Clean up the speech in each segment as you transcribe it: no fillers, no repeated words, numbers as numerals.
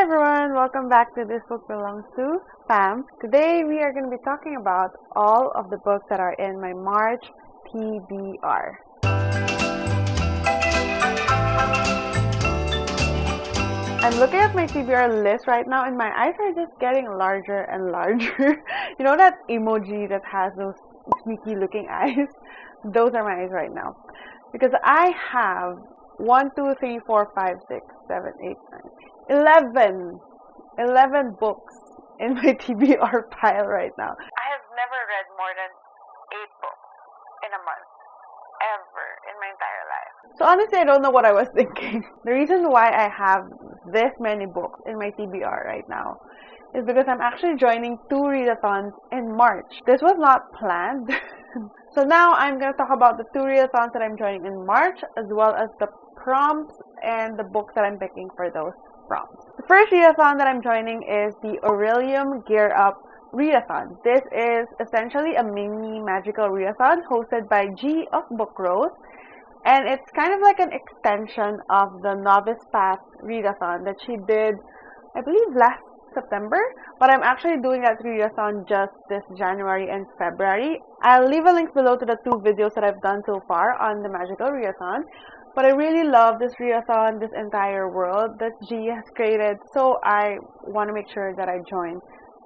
everyone, welcome back to This Book Belongs to Pam. Today we are going to be talking about all of the books that are in my March TBR. I'm looking at my TBR list right now and my eyes are just getting larger and larger. You know that emoji that has those sneaky looking eyes? Those are my eyes right now. Because I have 1, 2, 3, 4, 5, 6, 7, 8, 9, 11 books in my TBR pile right now. I have never read more than 8 books in a month, ever, in my entire life. So honestly, I don't know what I was thinking. The reason why I have this many books in my TBR right now is because I'm actually joining 2 readathons in March. This was not planned. So now I'm going to talk about the 2 readathons that I'm joining in March, as well as the prompts and the books that I'm picking for those prompts. The first readathon that I'm joining is the Orilium Gear Up Readathon. This is essentially a mini magical readathon hosted by G of Book Rose, and it's kind of like an extension of the Novice Path readathon that she did, I believe, last September, but I'm actually doing that readathon just this January and February. I'll leave a link below to the 2 videos that I've done so far on the magical readathon. But I really love this readathon, this entire world that G has created, so I want to make sure that I join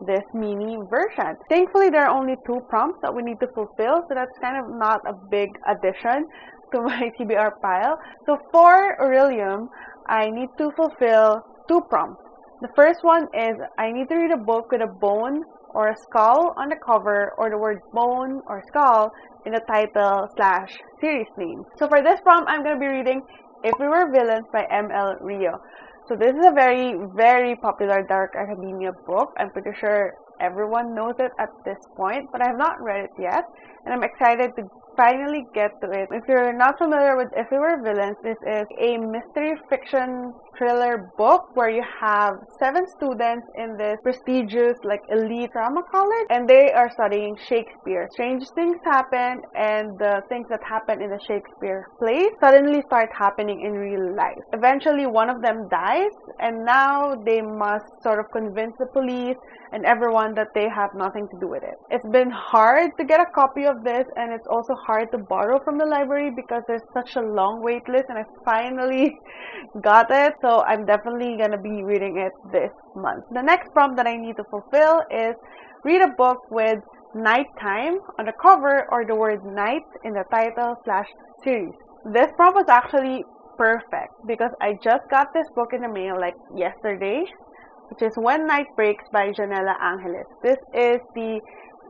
this mini version. Thankfully, there are only 2 prompts that we need to fulfill, so that's kind of not a big addition to my TBR pile. So for Orilium, I need to fulfill 2 prompts. The first one is I need to read a book with a bone or a skull on the cover, or the word bone or skull in the title / series name. So for this prompt, I'm going to be reading If We Were Villains by M.L. Rio. So this is a very, very popular dark academia book. I'm pretty sure everyone knows it at this point, but I have not read it yet, and I'm excited to finally get to it. If you're not familiar with If We Were Villains, this is a mystery fiction thriller book where you have 7 students in this prestigious, like, elite drama college, and they are studying Shakespeare. Strange things happen, and the things that happen in the Shakespeare plays suddenly start happening in real life. Eventually, one of them dies, and now they must sort of convince the police and everyone that they have nothing to do with it. It's been hard to get a copy of this, and it's also hard to borrow from the library because there's such a long wait list, and I finally got it, so I'm definitely going to be reading it this month. The next prompt that I need to fulfill is read a book with nighttime on the cover or the word night in the title / series. This prompt was actually perfect because I just got this book in the mail like yesterday, which is When Night Breaks by Jan Agaton. This is the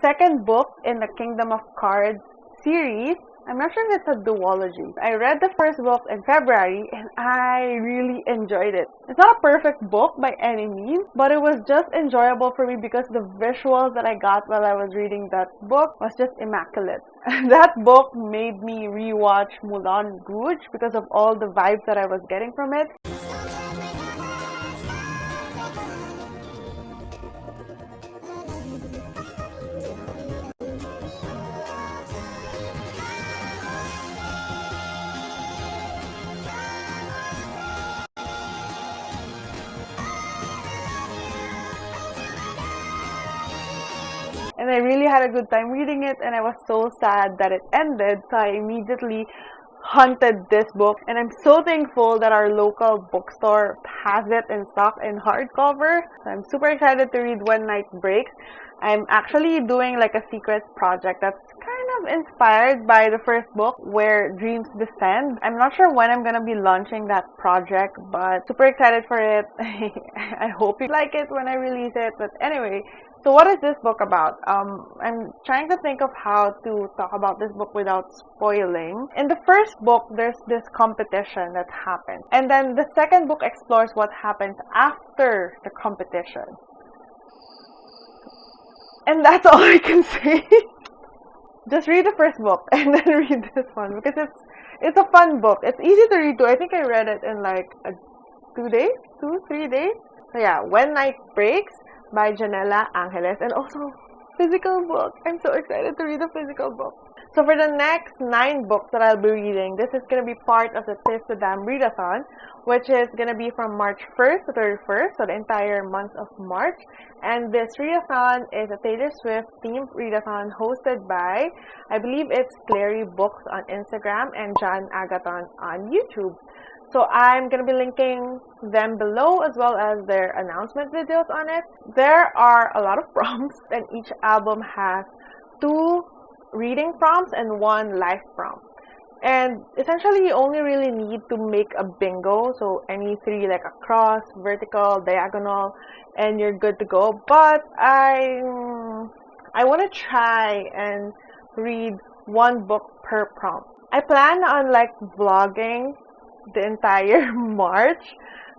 2nd book in the Kingdom of Cards series. I'm not sure if it's a duology. I read the first book in February and I really enjoyed it. It's not a perfect book by any means, but it was just enjoyable for me because the visuals that I got while I was reading that book was just immaculate. That book made me rewatch Moulin Rouge because of all the vibes that I was getting from it. And I really had a good time reading it, and I was so sad that it ended, so I immediately hunted this book, and I'm so thankful that our local bookstore has it in stock in hardcover. So I'm super excited to read When Night Breaks. I'm actually doing like a secret project that's kind of inspired by the first book, Where Dreams Descend. I'm not sure when I'm gonna be launching that project, but super excited for it. I hope you like it when I release it. But anyway, so what is this book about? I'm trying to think of how to talk about this book without spoiling. In the first book, there's this competition that happens. And then the 2nd book explores what happens after the competition. And that's all I can say. Just read the first book and then read this one because it's a fun book. It's easy to read too. I think I read it in like 2 days, 3 days. So yeah, When Night Breaks by Janella Angeles, and also physical book. I'm so excited to read a physical book. So for the next 9 books that I'll be reading, this is going to be part of the Tis to Damn readathon, which is going to be from March 1st to 31st, so the entire month of March. And this readathon is a Taylor Swift themed readathon hosted by, I believe it's claireybooks on Instagram and Jan Agaton on YouTube. So I'm going to be linking them below as well as their announcement videos on it. There are a lot of prompts and each album has 2 reading prompts and 1 life prompt. And essentially you only really need to make a bingo, so any 3 like a cross, vertical, diagonal, and you're good to go. But I want to try and read 1 book per prompt. I plan on like vlogging the entire March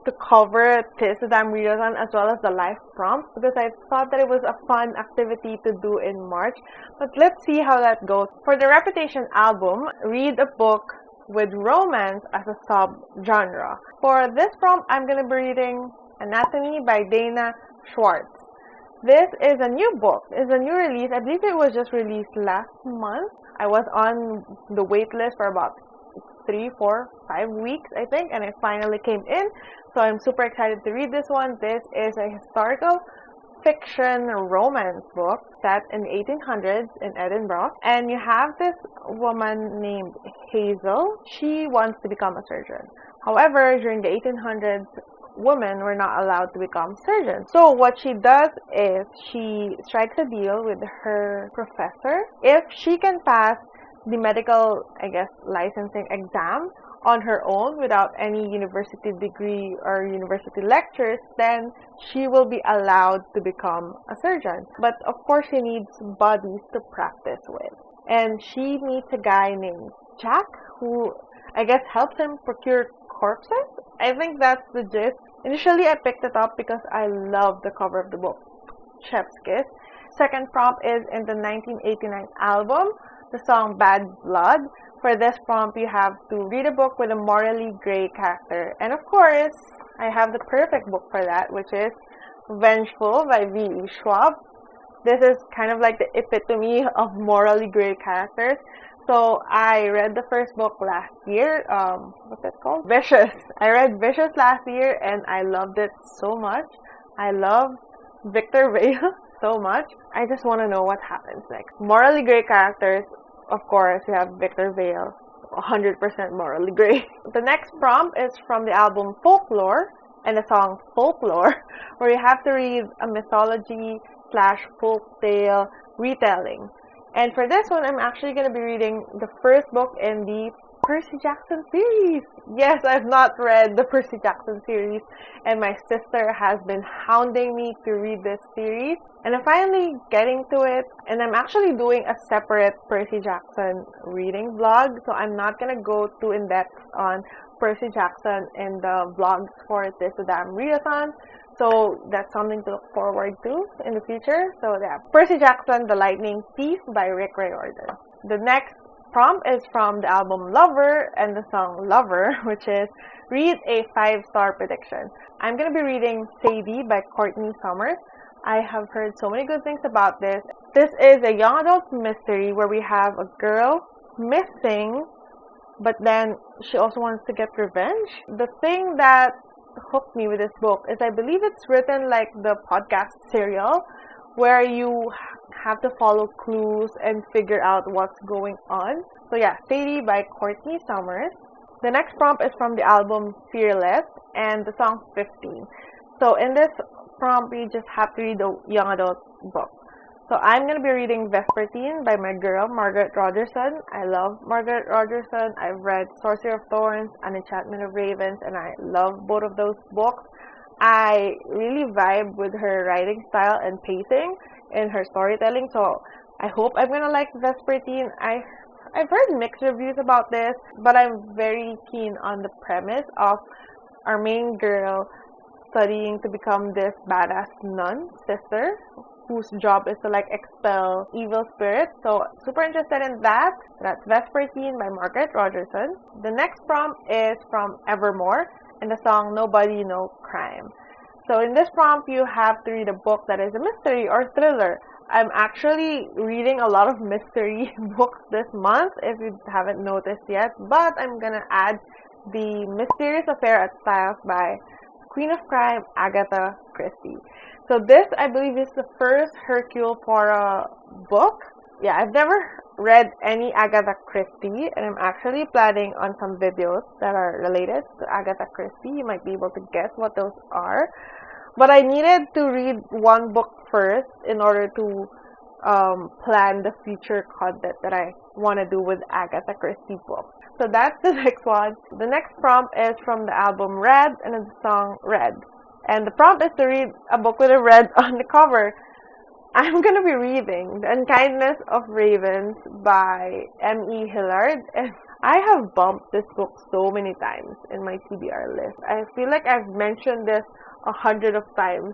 to cover Tis to Damn readathon as well as the life prompts because I thought that it was a fun activity to do in March. But let's see how that goes. For the Reputation album, read a book with romance as a sub-genre. For this prompt, I'm going to be reading Anatomy by Dana Schwartz. This is a new book. It's a new release. I believe it was just released last month. I was on the wait list for about 3, 4, 5 weeks, I think, and it finally came in. So I'm super excited to read this one. This is a historical fiction romance book set in the 1800s in Edinburgh. And you have this woman named Hazel. She wants to become a surgeon. However, during the 1800s, women were not allowed to become surgeons. So what she does is she strikes a deal with her professor. If she can pass the medical, licensing exam on her own without any university degree or university lectures, then she will be allowed to become a surgeon. But of course, she needs bodies to practice with. And she meets a guy named Jack who, helps him procure corpses. I think that's the gist. Initially, I picked it up because I love the cover of the book, Chef's Kiss. Second prompt is in the 1989 album, the song Bad Blood. For this prompt, you have to read a book with a morally gray character. And of course, I have the perfect book for that, which is Vengeful by V.E. Schwab. This is kind of like the epitome of morally gray characters. So I read the first book last year. What's it called? Vicious. I read Vicious last year and I loved it so much. I love Victor Vale so much. I just want to know what happens next. Morally gray characters. Of course, we have Victor Vale, 100% morally gray. The next prompt is from the album Folklore and the song Folklore, where you have to read a mythology/folk tale retelling. And for this one, I'm actually going to be reading the first book in the Percy Jackson series. Yes, I've not read the Percy Jackson series, and my sister has been hounding me to read this series. And I'm finally getting to it, and I'm actually doing a separate Percy Jackson reading vlog, so I'm not going to go too in-depth on Percy Jackson in the vlogs for Tis to Damn readathon. So that's something to look forward to in the future. So yeah, Percy Jackson, The Lightning Thief by Rick Riordan. The next prompt is from the album Lover and the song Lover, which is read a 5-star prediction. I'm going to be reading Sadie by Courtney Summers. I have heard so many good things about this. This is a young adult mystery where we have a girl missing, but then she also wants to get revenge. The thing that hooked me with this book is I believe it's written like the podcast serial, where you have to follow clues and figure out what's going on. So yeah, Sadie by Courtney Summers. The next prompt is from the album Fearless and the song 15. So in this prompt, you just have to read a young adult book. So I'm going to be reading Vespertine by my girl, Margaret Rogerson. I love Margaret Rogerson. I've read Sorcery of Thorns and Enchantment of Ravens, and I love both of those books. I really vibe with her writing style and pacing in her storytelling, so I hope I'm going to like Vespertine. I've heard mixed reviews about this, but I'm very keen on the premise of our main girl studying to become this badass nun sister whose job is to expel evil spirits. So super interested in that. That's Vespertine by Margaret Rogerson. The next prompt is from Evermore and the song Nobody No Crime. So in this prompt, you have to read a book that is a mystery or thriller I'm actually reading a lot of mystery books this month, if you haven't noticed yet, but I'm gonna add the Mysterious Affair at Styles by Queen of Crime, Agatha Christie. So this, I believe, is the first Hercule Poirot book. Yeah, I've never read any Agatha Christie, and I'm actually planning on some videos that are related to Agatha Christie. You might be able to guess what those are. But I needed to read one book first in order to plan the future content that I want to do with Agatha Christie books. So that's the next one. The next prompt is from the album Red and the song Red. And the prompt is to read a book with a red on the cover. I'm going to be reading The Unkindness of Ravens by M.E. Hillard. And I have bumped this book so many times in my TBR list. I feel like I've mentioned this 100 of times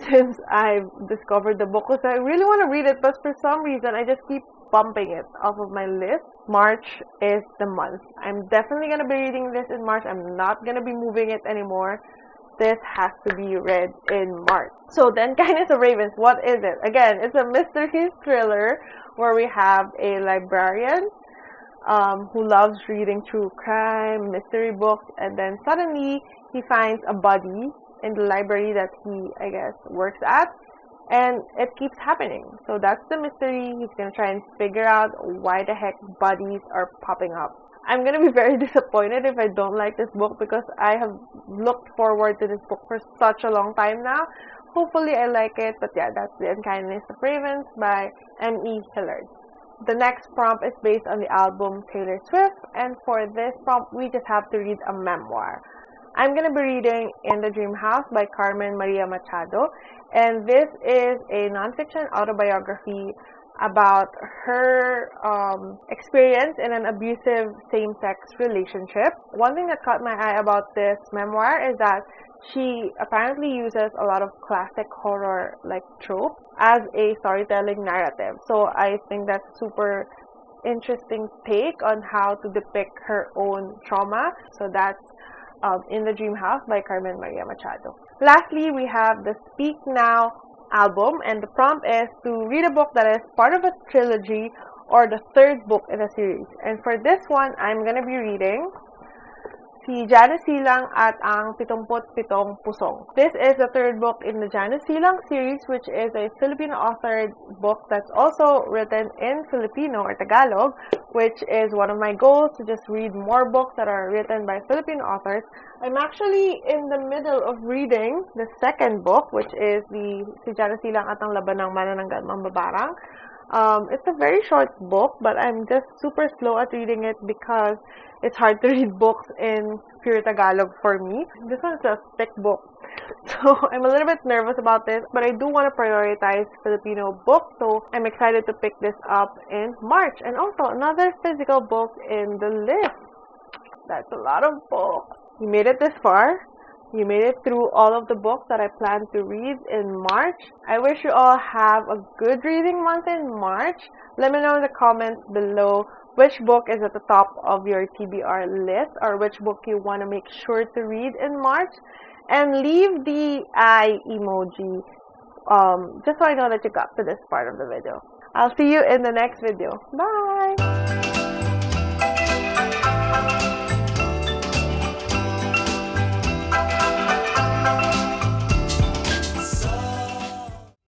since I've discovered the book, because I really want to read it, but for some reason I just keep bumping it off of my list. March is the month. I'm definitely going to be reading this in March. I'm not going to be moving it anymore. This has to be read in March. So, The Unkindness of Ravens, what is it? Again, it's a mystery thriller where we have a librarian who loves reading true crime, mystery books, and then suddenly he finds a body in the library that he, I guess, works at, and it keeps happening. So that's the mystery. He's going to try and figure out why the heck bodies are popping up. I'm going to be very disappointed if I don't like this book, because I have looked forward to this book for such a long time now. Hopefully I like it, but yeah, that's The Unkindness of Ravens by M.E. Hillard. The next prompt is based on the album Taylor Swift, and for this prompt, we just have to read a memoir. I'm going to be reading In the Dream House by Carmen Maria Machado, and this is a nonfiction autobiography about her experience in an abusive same-sex relationship. One thing that caught my eye about this memoir is that she apparently uses a lot of classic horror-like tropes as a storytelling narrative. So I think that's super interesting take on how to depict her own trauma. So that's In the Dream House by Carmen Maria Machado. Lastly, we have the Speak Now album, and the prompt is to read a book that is part of a trilogy or the third book in a series. And for this one, I'm gonna be reading si Janice Silang at ang 77 Pusong. This is the third book in the Janice Silang series, which is a Filipino-authored book that's also written in Filipino or Tagalog, which is one of my goals, to just read more books that are written by Filipino authors. I'm actually in the middle of reading the second book, which is the si Janice Silang at ang Laban ng Manananggal Mambabarang. It's a very short book, but I'm just super slow at reading it because it's hard to read books in pure Tagalog for me. This one's a thick book, so I'm a little bit nervous about this, but I do want to prioritize Filipino books, so I'm excited to pick this up in March. And also, another physical book in the list. That's a lot of books. You made it this far. You made it through all of the books that I plan to read in March. I wish you all have a good reading month in March. Let me know in the comments below which book is at the top of your TBR list, or which book you want to make sure to read in March. And leave the eye emoji, just so I know that you got to this part of the video. I'll see you in the next video. Bye!